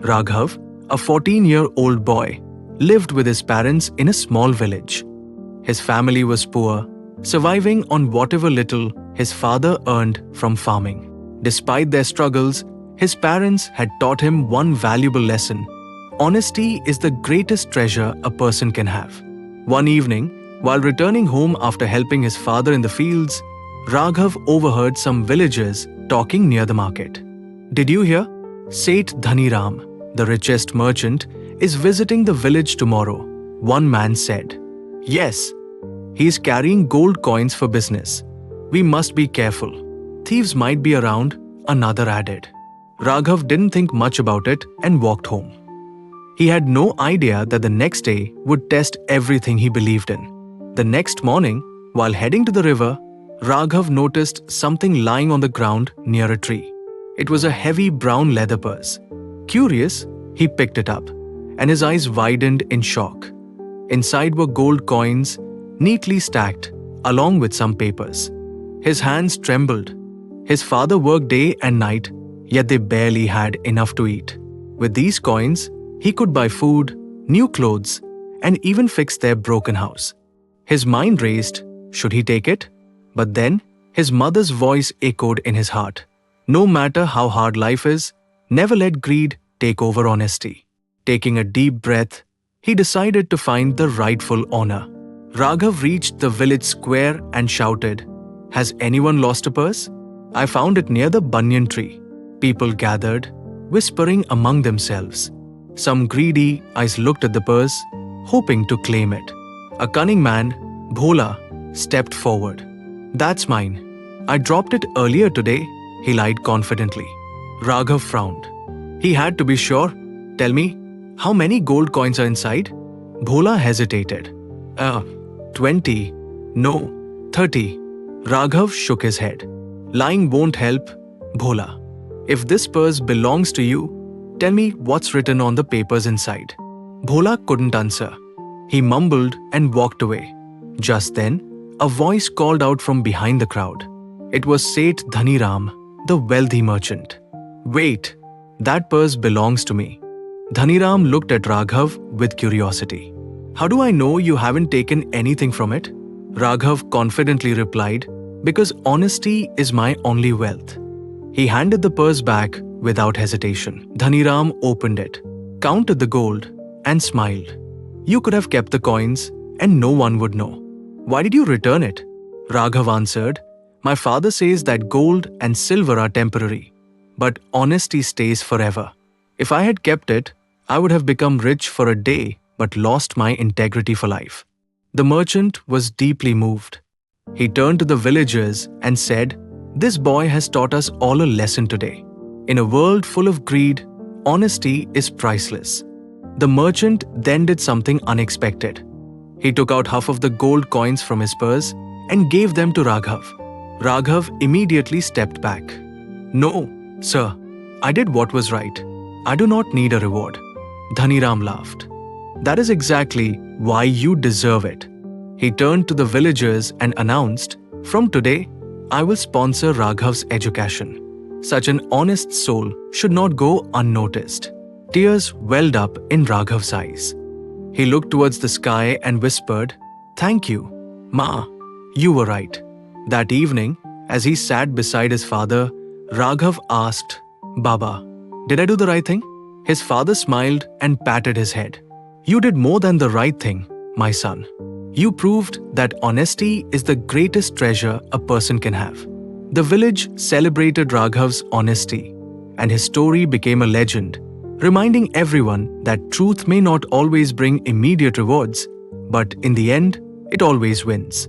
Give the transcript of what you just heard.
Raghav, a 14-year-old boy, lived with his parents in a small village. His family was poor, surviving on whatever little his father earned from farming. Despite their struggles, his parents had taught him one valuable lesson: honesty is the greatest treasure a person can have. One evening, while returning home after helping his father in the fields, Raghav overheard some villagers talking near the market. "Did you hear? Seth Dhaniram, the richest merchant, is visiting the village tomorrow," one man said. "Yes, he is carrying gold coins for business. We must be careful. Thieves might be around," another added. Raghav didn't think much about it and walked home. He had no idea that the next day would test everything he believed in. The next morning, while heading to the river, Raghav noticed something lying on the ground near a tree. It was a heavy brown leather purse. Curious, he picked it up, and his eyes widened in shock. Inside were gold coins, neatly stacked, along with some papers. His hands trembled. His father worked day and night, yet they barely had enough to eat. With these coins, he could buy food, new clothes, and even fix their broken house. His mind raced. Should he take it? But then, his mother's voice echoed in his heart. No matter how hard life is, never let greed take over honesty. Taking a deep breath, he decided to find the rightful honor. Raghav reached the village square and shouted, "Has anyone lost a purse? I found it near the banyan tree." People gathered, whispering among themselves. Some greedy eyes looked at the purse, hoping to claim it. A cunning man, Bhola, stepped forward. "That's mine. I dropped it earlier today," he lied confidently. Raghav frowned. He had to be sure. "Tell me, how many gold coins are inside?" Bhola hesitated. 20. No, 30. Raghav shook his head. "Lying won't help, Bhola. If this purse belongs to you, tell me what's written on the papers inside." Bhola couldn't answer. He mumbled and walked away. Just then, a voice called out from behind the crowd. It was Seth Dhaniram, the wealthy merchant. "Wait, that purse belongs to me." Dhaniram looked at Raghav with curiosity. "How do I know you haven't taken anything from it?" Raghav confidently replied, "Because honesty is my only wealth." He handed the purse back without hesitation. Dhaniram opened it, counted the gold, and smiled. "You could have kept the coins, and no one would know." "Why did you return it?" Raghav answered, "My father says that gold and silver are temporary, but honesty stays forever. If I had kept it, I would have become rich for a day but lost my integrity for life." The merchant was deeply moved. He turned to the villagers and said, "This boy has taught us all a lesson today. In a world full of greed, honesty is priceless." The merchant then did something unexpected. He took out half of the gold coins from his purse and gave them to Raghav. Raghav immediately stepped back. "No, sir, I did what was right. I do not need a reward." Dhaniram laughed. "That is exactly why you deserve it." He turned to the villagers and announced, "From today, I will sponsor Raghav's education." Such an honest soul should not go unnoticed. Tears welled up in Raghav's eyes. He looked towards the sky and whispered, "Thank you, Ma. You were right." That evening, as he sat beside his father, Raghav asked, "Baba, did I do the right thing?" His father smiled and patted his head. "You did more than the right thing, my son. You proved that honesty is the greatest treasure a person can have." The village celebrated Raghav's honesty, and his story became a legend, reminding everyone that truth may not always bring immediate rewards, but in the end, it always wins.